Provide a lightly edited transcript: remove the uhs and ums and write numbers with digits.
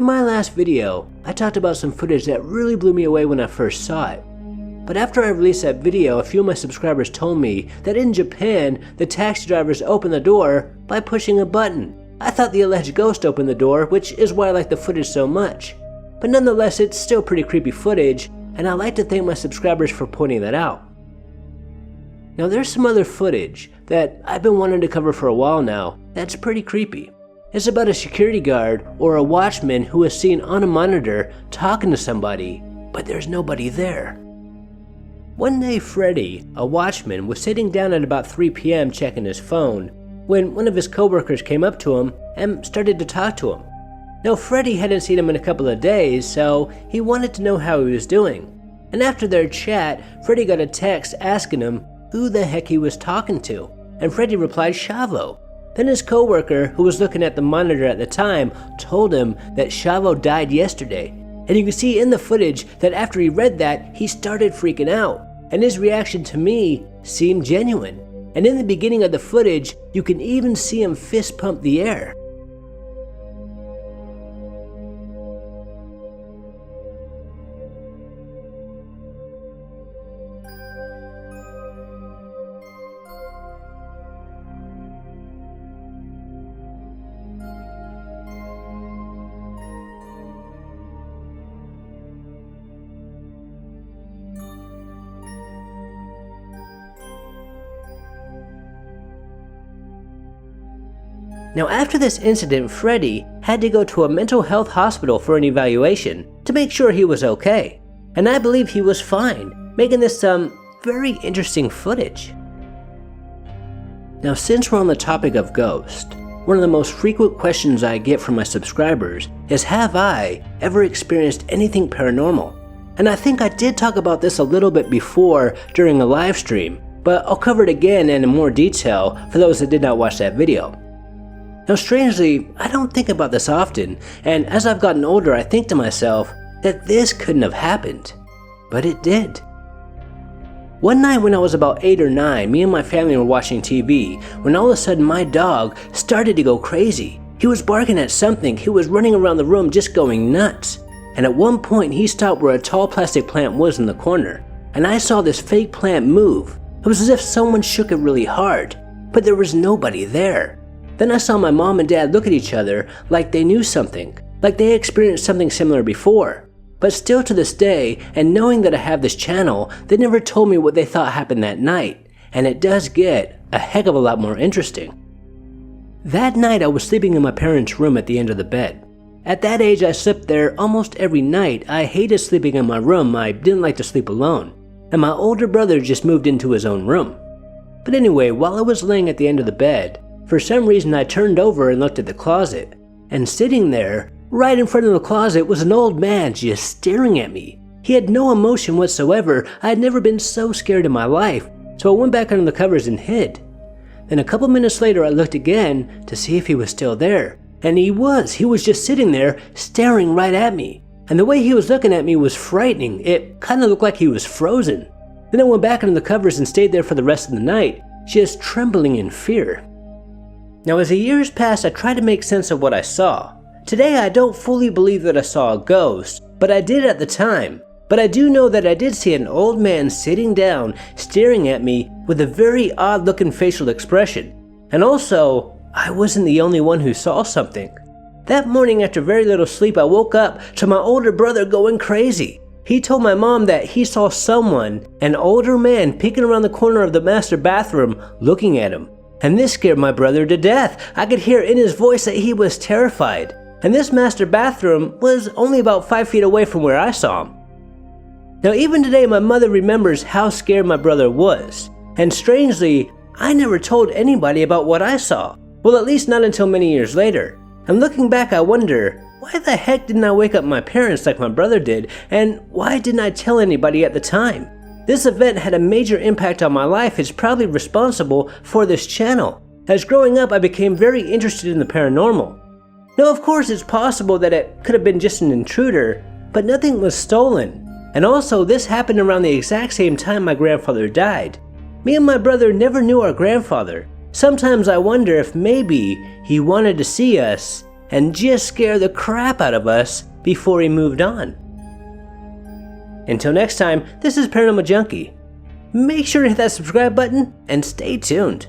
In my last video, I talked about some footage that really blew me away when I first saw it. But after I released that video, a few of my subscribers told me that in Japan, the taxi drivers open the door by pushing a button. I thought the alleged ghost opened the door, which is why I like the footage so much. But nonetheless, it's still pretty creepy footage, and I'd like to thank my subscribers for pointing that out. Now there's some other footage that I've been wanting to cover for a while now that's pretty creepy. It's about a security guard or a watchman who is seen on a monitor talking to somebody, but there's nobody there. One day Freddy, a watchman, was sitting down at about 3 p.m. checking his phone when one of his coworkers came up to him and started to talk to him. Now Freddy hadn't seen him in a couple of days, so he wanted to know how he was doing. And after their chat, Freddy got a text asking him who the heck he was talking to, and Freddy replied Shavo. Then his coworker, who was looking at the monitor at the time, told him that Shavo died yesterday. And you can see in the footage that after he read that, he started freaking out, and his reaction to me seemed genuine. And in the beginning of the footage, you can even see him fist pump the air. Now after this incident, Freddy had to go to a mental health hospital for an evaluation to make sure he was okay. And I believe he was fine, making this some very interesting footage. Now since we're on the topic of ghosts, one of the most frequent questions I get from my subscribers is, have I ever experienced anything paranormal? And I think I did talk about this a little bit before during a live stream, but I'll cover it again and in more detail for those that did not watch that video. Now strangely, I don't think about this often, and as I've gotten older I think to myself that this couldn't have happened, but it did. One night when I was about 8 or 9, me and my family were watching TV when all of a sudden my dog started to go crazy. He was barking at something, he was running around the room just going nuts, and at one point he stopped where a tall plastic plant was in the corner, and I saw this fake plant move. It was as if someone shook it really hard, but there was nobody there. Then I saw my mom and dad look at each other like they knew something, like they experienced something similar before. But still to this day, and knowing that I have this channel, they never told me what they thought happened that night, and it does get a heck of a lot more interesting. That night I was sleeping in my parents' room at the end of the bed. At that age I slept there almost every night. I hated sleeping in my room, I didn't like to sleep alone, and my older brother just moved into his own room. But anyway, while I was laying at the end of the bed, for some reason I turned over and looked at the closet, and sitting there, right in front of the closet, was an old man just staring at me. He had no emotion whatsoever. I had never been so scared in my life, so I went back under the covers and hid. Then a couple minutes later I looked again to see if he was still there, and he was just sitting there staring right at me. And the way he was looking at me was frightening. It kind of looked like he was frozen. Then I went back under the covers and stayed there for the rest of the night, just trembling in fear. Now as the years passed, I tried to make sense of what I saw. Today I don't fully believe that I saw a ghost, but I did at the time. But I do know that I did see an old man sitting down, staring at me with a very odd looking facial expression. And also, I wasn't the only one who saw something. That morning after very little sleep, I woke up to my older brother going crazy. He told my mom that he saw someone, an older man, peeking around the corner of the master bathroom, looking at him. And this scared my brother to death. I could hear in his voice that he was terrified. And this master bathroom was only about 5 feet away from where I saw him. Now even today my mother remembers how scared my brother was. And strangely, I never told anybody about what I saw. Well, at least not until many years later. And looking back, I wonder, why the heck didn't I wake up my parents like my brother did? And why didn't I tell anybody at the time? This event had a major impact on my life. It's probably responsible for this channel. As growing up, I became very interested in the paranormal. Now, of course, it's possible that it could have been just an intruder, but nothing was stolen. And also, this happened around the exact same time my grandfather died. Me and my brother never knew our grandfather. Sometimes I wonder if maybe he wanted to see us and just scare the crap out of us before he moved on. Until next time, this is Paranormal Junkie. Make sure to hit that subscribe button and stay tuned.